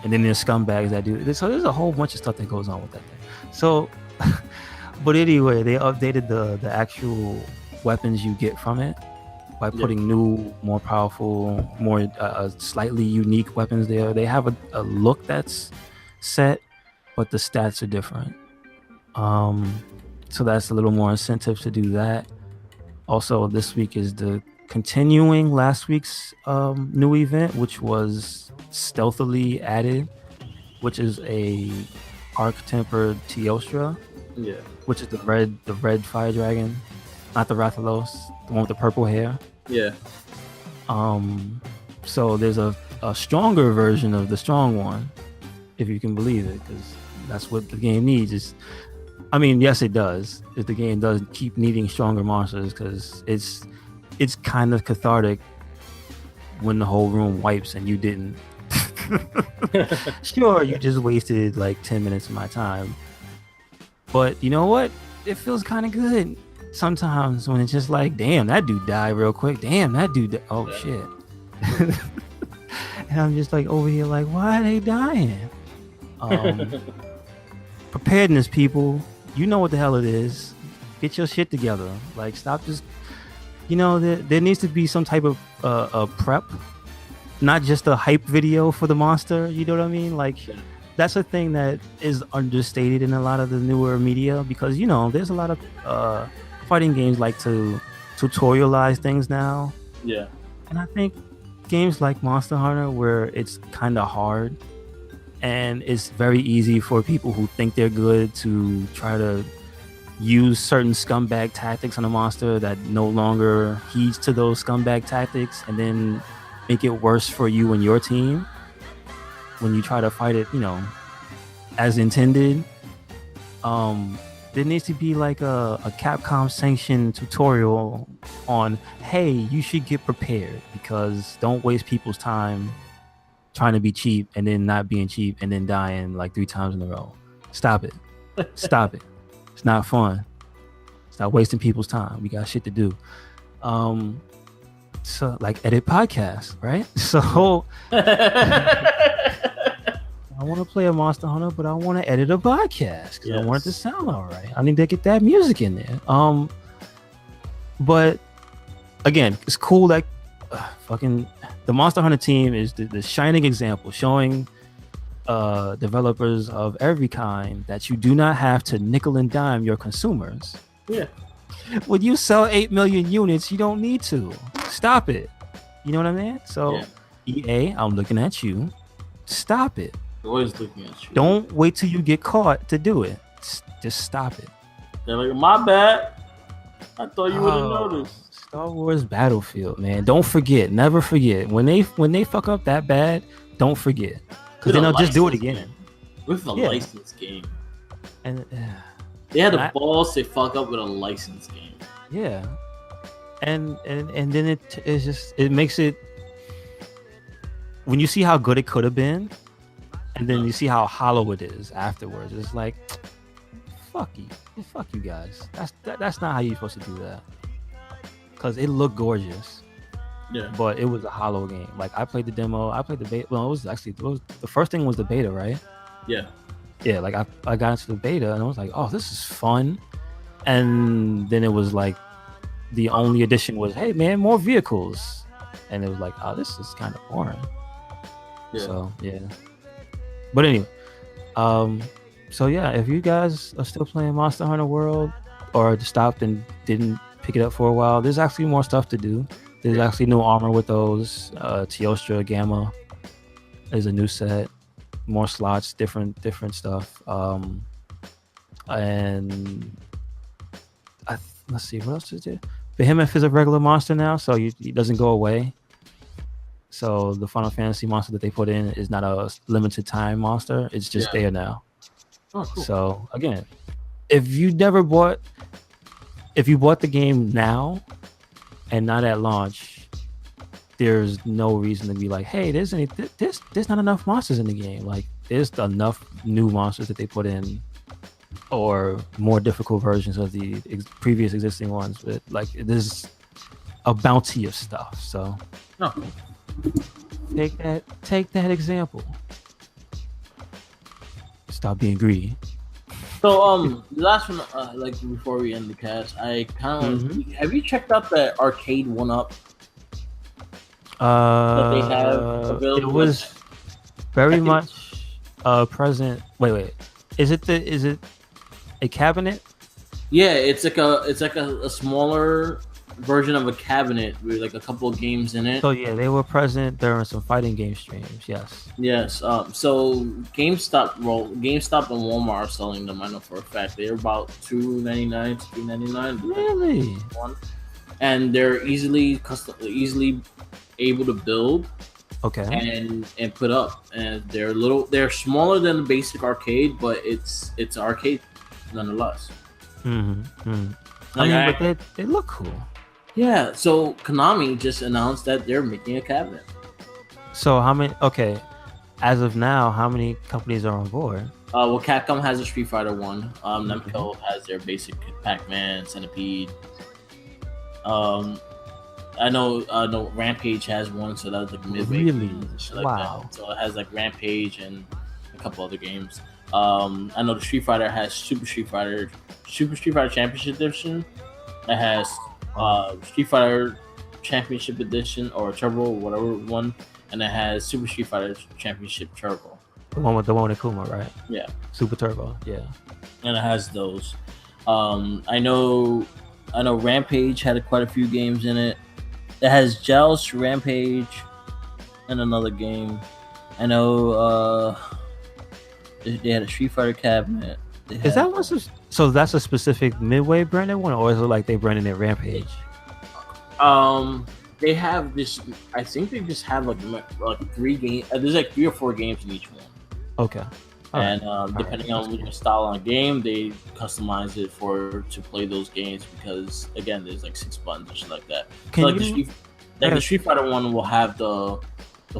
then there's scumbags that do it. So there's a whole bunch of stuff that goes on with that thing. So but anyway, they updated the actual weapons you get from it by putting new, more powerful, more slightly unique weapons there. They have a look that's set, but the stats are different. So that's a little more incentive to do that. Also, this week is the continuing last week's new event, which was stealthily added, which is a arc-tempered Teostra, which is the red fire dragon, not the Rathalos, the one with the purple hair. Yeah. So there's a stronger version of the strong one, if you can believe it, because that's what the game needs. I mean, yes, it does. If the game does keep needing stronger monsters, because it's kind of cathartic when the whole room wipes and you didn't. Sure, you just wasted like 10 minutes of my time, but you know what? It feels kind of good sometimes when it's just like, damn, that dude died real quick. Damn, that dude oh shit. And I'm just like over here like, why are they dying? Preparedness, people. You know what the hell it is. Get your shit together. Like, stop just, there needs to be some type of prep, not just a hype video for the monster. You know what I mean? Like, that's a thing that is understated in a lot of the newer media, because there's a lot of fighting games like to tutorialize things now. Yeah. And I think games like Monster Hunter, where it's kind of hard and it's very easy for people who think they're good to try to use certain scumbag tactics on a monster that no longer heeds to those scumbag tactics, and then make it worse for you and your team when you try to fight it, as intended. There needs to be like a Capcom sanctioned tutorial on, hey, you should get prepared, because don't waste people's time trying to be cheap and then not being cheap and then dying like 3 times in a row. Stop it. Stop it. It's not fun. Stop wasting people's time. We got shit to do. So like edit podcasts, right? So I want to play a Monster Hunter, but I want to edit a podcast because I want it to sound all right. I need to get that music in there. But again, it's cool that fucking the Monster Hunter team is the shining example, showing developers of every kind that you do not have to nickel and dime your consumers. Yeah. When you sell 8 million units, you don't need to. Stop it. You know what I mean? So EA, I'm looking at you. Stop it. Always looking at you. Don't wait till you get caught to do it. Just stop it. They're like, my bad. I thought you would have noticed. Star Wars Battlefield, man. Don't forget. Never forget. When they fuck up that bad, don't forget. Because then they'll just do it again. With a licensed game. And they had the balls to fuck up with a licensed game. Yeah. And then it makes it, when you see how good it could have been, and then you see how hollow it is afterwards, it's like, fuck you guys. That's not how you're supposed to do that. Because it looked gorgeous. Yeah. But it was a hollow game. Like, I played the demo, I played the beta. Well, the first thing was the beta, right? Yeah. yeah, like I got into the beta and I was like, oh, this is fun. And then it was like the only addition was, hey man, more vehicles. And it was like, oh, this is kind of boring. Yeah. So yeah. But anyway, so yeah, if you guys are still playing Monster Hunter World or stopped and didn't pick it up for a while, there's actually more stuff to do. There's actually new armor with those. Teostra Gamma is a new set, more slots, different stuff. And let's see, what else is there? Behemoth is a regular monster now, so it doesn't go away. So the Final Fantasy monster that they put in is not a limited time monster. It's just there now. Oh, cool. So again, if you bought the game now and not at launch, there's no reason to be like, hey, there's not enough monsters in the game. Like, there's enough new monsters that they put in, or more difficult versions of the previous existing ones. But like, there's a bounty of stuff. So take that example. Stop being greedy. So the last one, like before we end the cast, I kind of have you checked out the arcade 1-up that they have available? It was very much present. Wait. Is it a cabinet? Yeah, it's like a smaller version of a cabinet with like a couple of games in it. So yeah, they were present during some fighting game streams. Yes. So GameStop and Walmart are selling them. I know for a fact they're about $2.99 to $3.99. Really? And they're easily able to build. Okay. And put up, and they're smaller than the basic arcade, but it's arcade nonetheless. I mean, but they look cool. Yeah, so Konami just announced that they're making a cabinet. So how many? Okay, as of now, how many companies are on board? Well, Capcom has a Street Fighter one. Namco has their basic Pac-Man, Centipede. I know Rampage has one, so that's like midway. Really? Like wow. that. So it has like Rampage and a couple other games. I know the Street Fighter has Super Street Fighter Championship Edition. It has Street Fighter Championship Edition or Turbo, whatever one, and it has Super Street Fighter Championship Turbo. The one with Akuma, right? Yeah. Super Turbo, yeah. And it has those. I know Rampage had quite a few games in it. It has Joust, Rampage, and another game. I know they had a Street Fighter cabinet. Is that one? So that's a specific Midway branded one, or is it like they branded it Rampage? They have this. I think they just have like 3 games. There's like 3 or 4 games in each one. Okay. Depending on your style on game, they customize it to play those games because again, there's like 6 buttons or something like that. The Street Fighter one will have the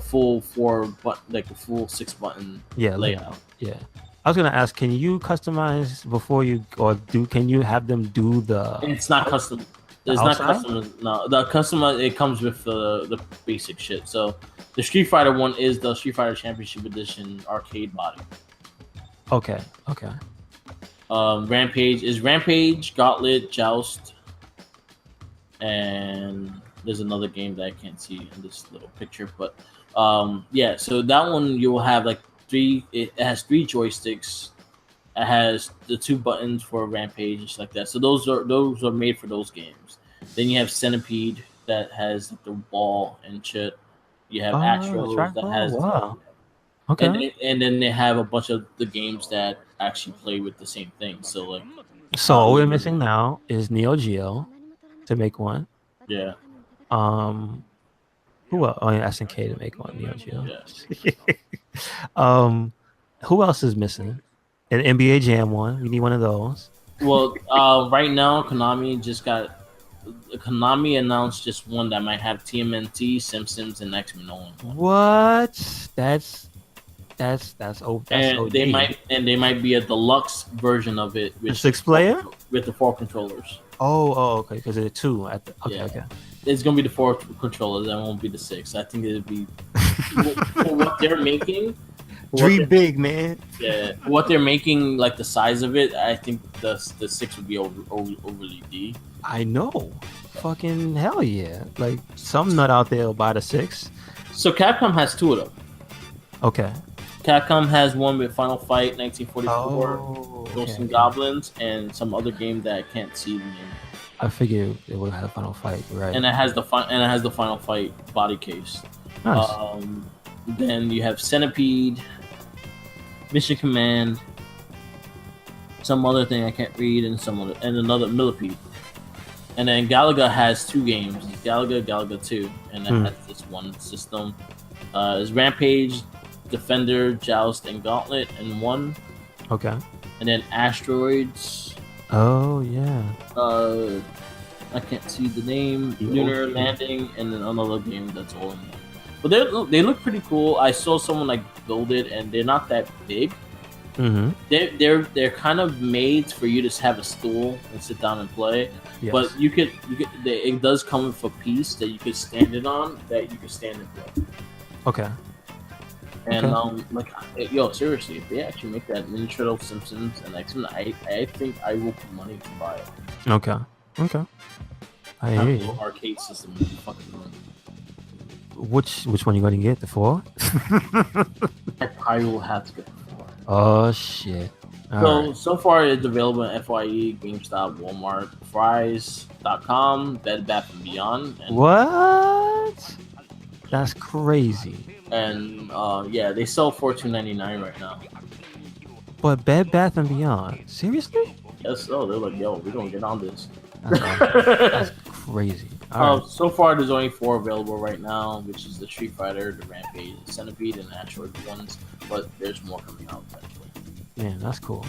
full 4 button, like the full 6 button layout. Yeah. I was gonna ask, can you customize before you can you have them do the? It's not custom. It's not custom. No, the custom it comes with the basic shit. So the Street Fighter one is the Street Fighter Championship Edition arcade body. Okay. Rampage, Gauntlet, Joust, and there's another game that I can't see in this little picture. But so that one you'll have like 3. It has 3 joysticks. It has the 2 buttons for Rampage and shit like that. So those are made for those games. Then you have Centipede that has like the ball and shit. You have Astro that has. Wow. Okay. And then they have a bunch of the games that actually play with the same thing. So like. So all we're missing now is Neo Geo to make one. Yeah. Who else? Oh, yeah, SNK to make one. Neo Geo. Yes. Who else is missing? An NBA Jam one. We need one of those. Well, right now Konami announced just one that might have TMNT, Simpsons, and X-Men only. What? That's and they might be a deluxe version of it with 6-player with the 4 controllers. Oh, okay, because it's 2 at the okay. It's gonna be the 4 controllers. That won't be the 6. I think it'll be for what they're making. Dream big, man. Yeah, what they're making, like the size of it, I think the 6 would be overly D. I know. Fucking hell yeah. Like, some nut out there will buy the 6. So Capcom has 2 of them. Okay. Capcom has one with Final Fight 1944, Oh, Ghosts okay. and Goblins, and some other game that I can't see the name. I figured it would have a Final Fight, right? And it has the Final Fight body case. Nice. Then you have Centipede, Mission Command, some other thing I can't read, and another Millipede. And then Galaga has 2 games, Galaga 2, and it has this one system. It's Rampage, Defender, Joust, and Gauntlet in 1. Okay. And then Asteroids. Oh, yeah. I can't see the name. Lunar Landing, and then another game that's all in there. But they look pretty cool. I saw someone like build it, and they're not that big. Mm-hmm. They're kind of made for you to have a stool and sit down and play. Yes. But it does come with a piece that you could stand it on, that you could stand and play. Okay. And yo, seriously, if they actually make that Ninja Turtle Simpsons and X-Men, I think I will put money to buy it. Okay. I hear you. Arcade system would be fucking money. Which one you gonna get? The 4? I will have to get the 4. Oh shit. So far it's available in FYE, GameStop, Walmart, Fry's.com, Bed Bath & Beyond. And, What? That's crazy. And yeah, they sell for $2.99 right now. But Bed Bath & Beyond? Seriously? Yes, so they're like, yo, we're gonna get on this. That's crazy. All right. So far, there's only 4 available right now, which is the Street Fighter, the Rampage, the Centipede, and the Asteroid ones. But there's more coming out eventually. Man, that's cool.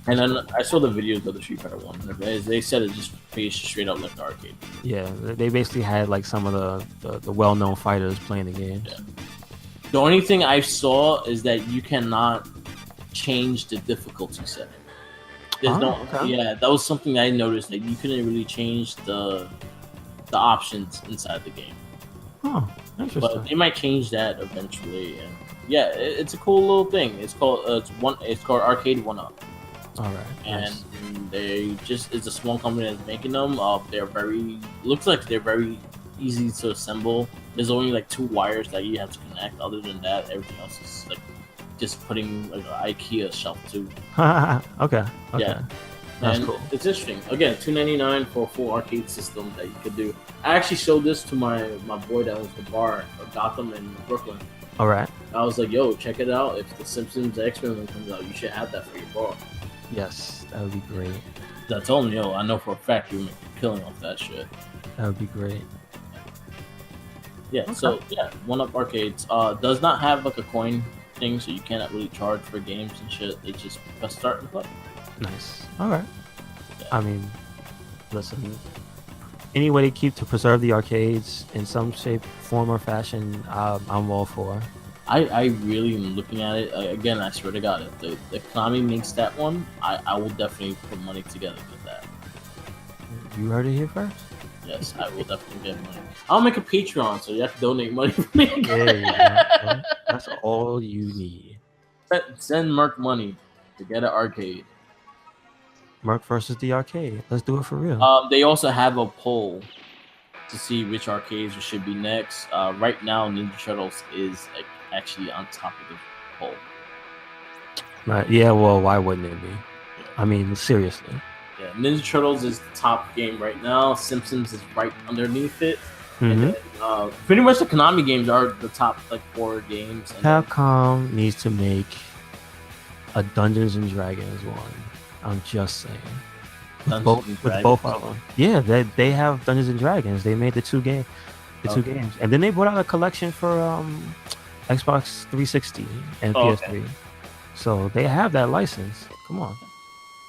And then I saw the videos of the Street Fighter one. They said it just faced straight up like the arcade. Yeah, they basically had like some of the well-known fighters playing the game. Yeah. The only thing I saw is that you cannot change the difficulty setting. Yeah, that was something I noticed. That you couldn't really change the options inside the game. Oh, interesting. But they might change that eventually. And yeah, it's a cool little thing. It's called Arcade 1-Up. All right. And nice. it's a small company that's making them. Looks like they're very easy to assemble. There's only like 2 wires that you have to connect. Other than that, everything else is like just putting like an IKEA shelf too. Okay. Yeah. That's and cool. It's interesting. Again, $2.99 for a full arcade system that you could do. I actually showed this to my boy that was the bar of Gotham in Brooklyn. All right. I was like, yo, check it out. If the Simpsons X-Men one comes out, you should have that for your bar. Yes, that would be great. I told him, yo, I know for a fact you would make a killing off that shit. That would be great. Yeah, Okay. So yeah, 1-Up Arcades does not have like a coin thing, so you cannot really charge for games and shit. It's just press start and play. Nice. All right. Yeah. I mean, listen, any way they keep to preserve the arcades in some shape, form, or fashion, I'm all for. I really am looking at it. Again, I swear to God, if the Konami makes that one, I will definitely put money together with that. You heard it here first. Yes, I will definitely get money. I'll make a Patreon so you have to donate money for me. There you go. Well, that's all you need. Send Merc money to get an arcade. Merc versus the arcade. Let's do it for real. They also have a poll to see which arcades should be next. Right now, Ninja Turtles is actually on top of the poll. Right. Yeah, well, why wouldn't it be? I mean, seriously. Yeah, Ninja Turtles is the top game right now. Simpsons is right underneath it. Mm-hmm. And then, pretty much the Konami games are the top 4 games. And Capcom needs to make a Dungeons and Dragons one. I'm just saying. With both of them. Yeah, they have Dungeons and Dragons. They made the 2 games, games, and then they brought out a collection for Xbox 360 and PS3. Okay. So they have that license. Come on.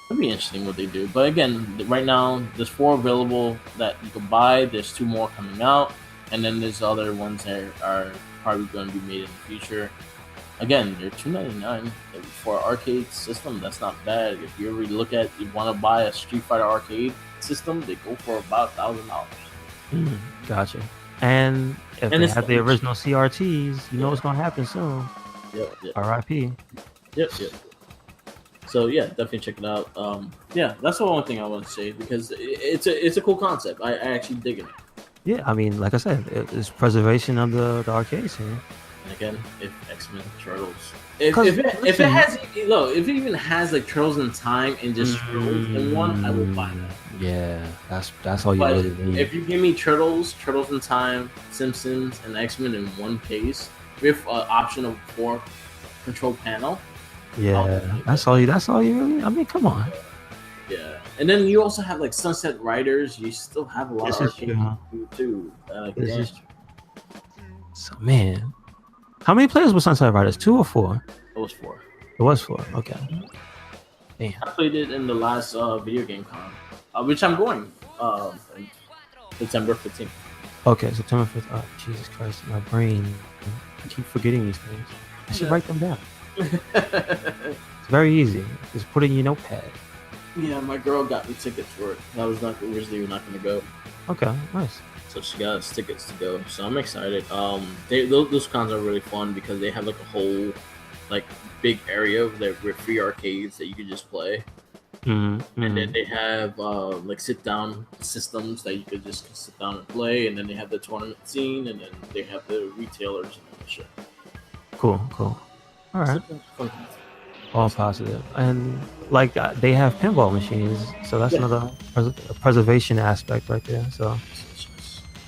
It'd be interesting what they do. But again, right now, there's 4 available that you can buy. There's 2 more coming out. And then there's other ones that are probably going to be made in the future. Again, they're $2.99 for an arcade system. That's not bad. If you ever look at, you want to buy a Street Fighter arcade system, they go for about $1,000. Gotcha. And if they have the original CRTs, you know what's going to happen soon. Yep. R.I.P. Yep. So yeah, definitely check it out. Yeah, that's the only thing I want to say because it's a cool concept. I actually dig it. Yeah, I mean, like I said, it's preservation of the arcade scene. And again, if X-Men Turtles, if 'Cause, it has look, if it even has like Turtles in Time and just Turtles in one, I will buy that. Yeah, that's all you But really need. if you give me Turtles in Time, Simpsons, and X-Men in one case with an option of 4 control panel. Yeah, that's all you really. I mean, come on. Yeah, and then you also have like Sunset Riders. You still have a lot This of is arcade true. too. This is so, man. How many players were Sunset Riders? 2 or 4? It was 4. It was 4. Okay. Damn. I played it in the last video game con, which I'm going September 15th. Okay, September 5th. Oh, Jesus Christ, my brain. I keep forgetting these things. I should write them down. It's very easy. Just put it in your notepad. Yeah, my girl got me tickets for it. I was not originally not going to go. Okay, nice. So she got us tickets to go. So I'm excited. Those cons are really fun because they have like a whole like big area with free arcades that you can just play. Mm-hmm. And then they have like sit down systems that you could just sit down and play. And then they have the tournament scene, and then they have the retailers and all that shit. Cool. All right. Fun. All positive. And like they have pinball machines, so that's another preservation aspect right there. So,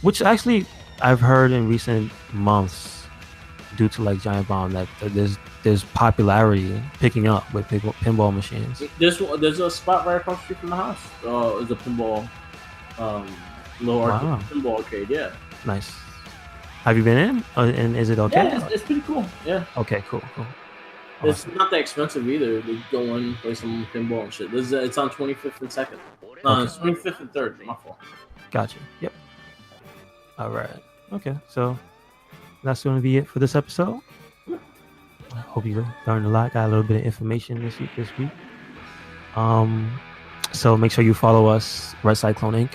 which actually I've heard in recent months, due to like Giant Bomb, that there's popularity picking up with pinball machines. There's a spot right across the street from the house. It's a pinball, pinball arcade. Yeah. Nice. Have you been in? And is it okay? Yeah, it's pretty cool. Yeah. Okay, cool. It's not that expensive either. They go in, play some pinball and shit. It's on 25th and 2nd. No, it's 25th and 3rd. My fault. Gotcha. Yep. All right. Okay, so that's going to be it for this episode. I hope you learned a lot. Got a little bit of information this week. So make sure you follow us, RedCycloneInc,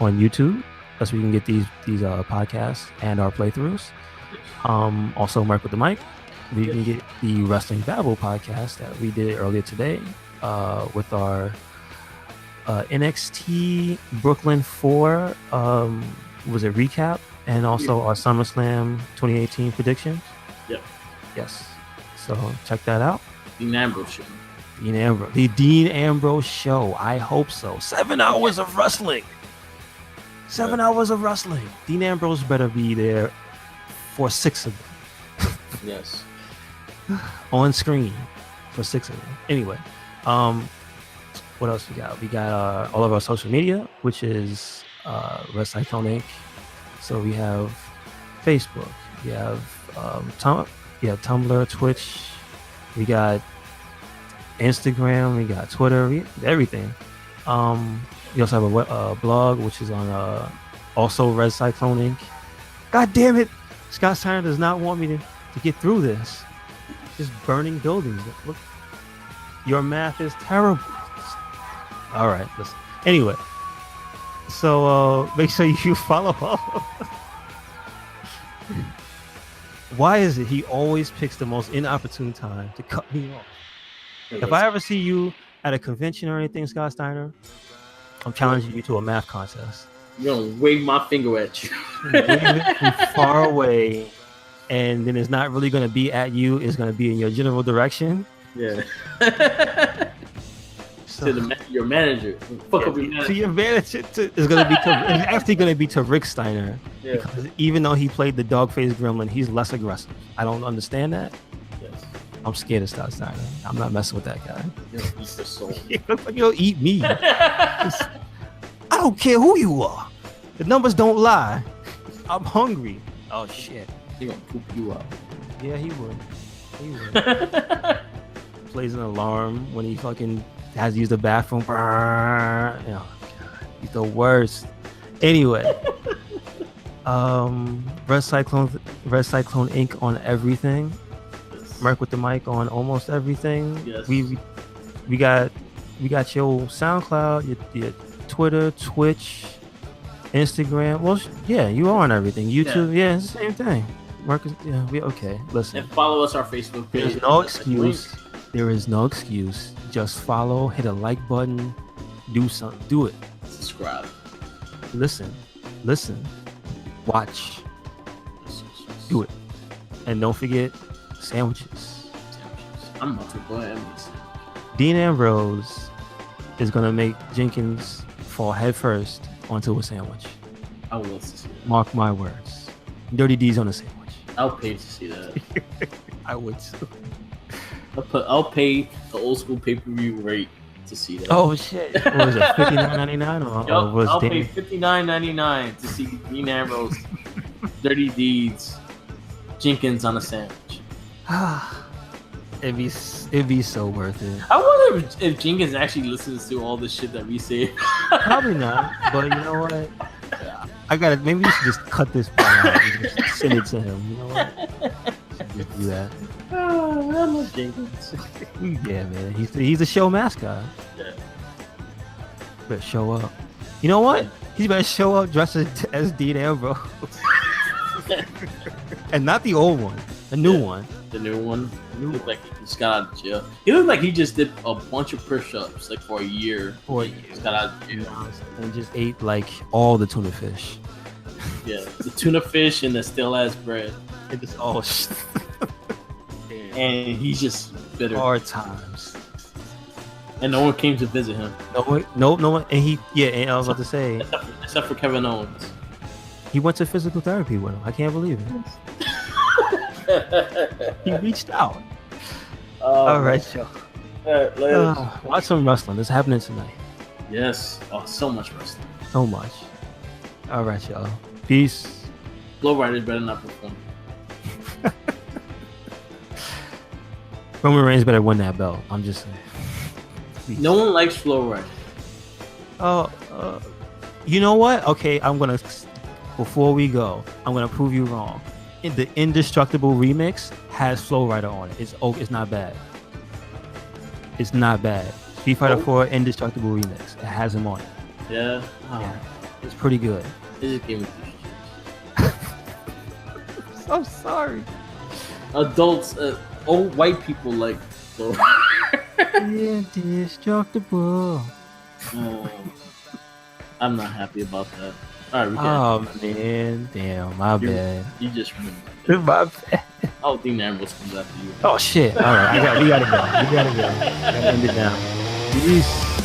on YouTube. That's where you can get these podcasts and our playthroughs. Also, Merc with the Mic. We can get the Wrestling Babble podcast that we did earlier today with our NXT Brooklyn 4 was a recap, and also our SummerSlam 2018 predictions. Yep. Yes. So check that out. Dean Ambrose show. The Dean Ambrose show. I hope so. 7 hours of wrestling. 7 hours of wrestling. Dean Ambrose better be there for 6 of them. Yes. On screen for 6 of them. Anyway, what else we got? We got all of our social media, which is RedCycloneInc. So we have Facebook, we have Tumblr, Twitch, we got Instagram, we got Twitter, everything. We also have a blog, which is on also RedCycloneInc. God damn it! Scott Steiner does not want me to get through this. Just burning buildings. Look, your math is terrible. All right, listen. Anyway, so make sure you follow up. Why is it he always picks the most inopportune time to cut me off? If I ever see you at a convention or anything, Scott Steiner, I'm challenging you to a math contest. You're gonna wave my finger at you. Wave it from far away, and then it's not really gonna be at you. It's gonna be in your general direction. Yeah. So, to your manager. Fuck up your manager. To your manager. It's gonna be. It's actually gonna be to Rick Steiner. Yeah. Because even though he played the dog-faced gremlin, he's less aggressive. I don't understand that. Yes. I'm scared of Scott Steiner. I'm not messing with that guy. You'll eat the soul. He looks like he'll eat me. I don't care who you are. The numbers don't lie. I'm hungry. Oh shit. He gonna poop you up. Yeah, he would. He would. Plays an alarm when he fucking has to use the bathroom. Oh, God. He's the worst. Anyway. RedCycloneInc on everything. Yes. Merc with the Mic on almost everything. Yes. We got your SoundCloud, your Twitter, Twitch, Instagram. Well, yeah, you are on everything. YouTube, yeah, it's the same thing. Marcus, yeah, we okay. Listen, And follow us on our Facebook page. there's no That's the link. excuse. There is no excuse. Just follow, hit a like button, do something, do it. Subscribe. Listen, watch, do it, and don't forget sandwiches. I'm about to go ahead and listen. Dean Ambrose is gonna make Jenkins fall headfirst onto a sandwich. I will to see that. Mark my words. Dirty D's on a sandwich. I'll pay to see that. I would too. I'll pay the old school pay-per-view rate to see that. Oh shit! What was it? $59.99 or was I'll Dan- pay $59.99 to see Dean Ambrose, Dirty Deeds, Jenkins on a sandwich. It'd be so worth it. I wonder if Jenkins actually listens to all the shit that we say. Probably not, but you know what? I gotta. Maybe we should just cut this part out and just send it to him. You know what? Just do that. Oh, I love Jenkins. Yeah, man. He's a show mascot. Yeah. Better show up. You know what? He's better show up dressed as Dean Ambrose, and not the old one, the new one. The new one. He looked like he just got out of jail. He looked like he just did a bunch of push-ups like for a year. Just got out of jail. And just ate like all the tuna fish. Yeah, the tuna fish and the still-ass bread. It just all And he's just bitter. hard times. And no one came to visit him. No one. And and I was about to say, Except for Kevin Owens. he went to physical therapy with him. I can't believe it. He reached out. All right, y'all. Watch some wrestling. It's happening tonight. Yes. Oh, so much wrestling. So much. All right, y'all. Peace. Flow Riders better not perform. Roman Reigns better win that belt. I'm just saying. Please. No one likes Flow Riders. You know what? Okay, before we go, I'm gonna prove you wrong. The Indestructible remix has Flow Rider on it. It's not bad. It's not bad. Street Fighter 4 Indestructible remix. It has him on it. Yeah. Oh, Yeah. It's pretty good. They just gave me this shit. I'm sorry. Adults, old white people like Flow Indestructible. I'm not happy about that. All right, we can. Oh man, damn, my bad. You just remember. My bad. Oh, Dean Ambrose comes after you. Oh shit! All right, we gotta go. Gotta end it now. Peace.